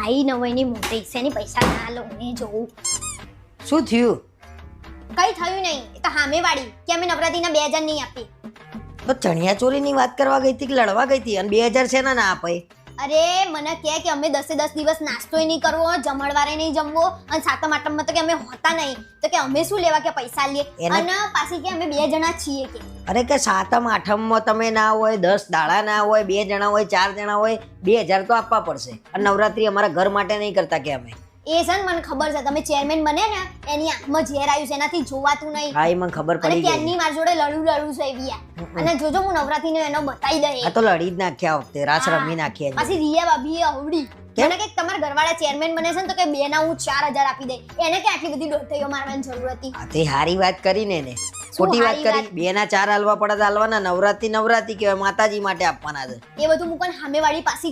ભાઈ નવાઈની મોટી શેની પૈસા ના લો ને જોઉં. શું થયું? કઈ થયું નહીં, એ તો હામે વાળી કે અમે નવરાત્રીના 2000 નહીં આપી. તો ચણિયાચોરીની વાત કરવા ગઈ હતી કે લડવા ગઈ હતી? અને 2000 શેના ના અપાય? અરે મને કહે કે અમે 10 દિવસ નાસ્તોય નહીં કરવો, જમણવારે નહીં જમવો, અને સાતમ આઠમમાં તો કે અમે હોતા નહીં, તો કે અમે શું લેવા કે પૈસા લઈએ. અને પાછી કે અમે 2 જણા છીએ કે. અરે કે સાતમ આઠમમાં તમે ના હોય, 10 દાડા ના હોય, 2 જણા હોય, 4 જણા હોય, 2000 તો આપવા પડશે. અને નવરાત્રી અમારા ઘર માટે નહીં કરતા કે અમે. એ છે ને મને ખબર છે, તમે ચેરમેન બને ને એની આંખમાં ઝેર આવ્યું છે, એનાથી જોવાતું નહીં. હા, એ મને ખબર અને પડી ગઈ. ત્યાંની માર જોડે લડું છે એવી આ. અને જોજો હું નવરાત્રીનો એનો બતાવી દે. આ તો લડી જ નાખ્યા વખતે રાસ રમી નાખીએ. પાછી રિયા ભાભી આવડી મને કે તમારા ઘરવાળા ચેરમેન બને છે ને, તો કે 2 ના હું 4000 આપી દે. એને કે આટલી બધી દોઢીઓ મારવાની જરૂર હતી? આ તે હારી વાત કરીને ને ખોટી વાત કરી. 2 ના 4 હાલવા પડે તો હાલવાના. નવરાત્રી કહેવાય, માતાજી માટે આપવાના છે. એ બધું હું પણ સામેવાળી પાછી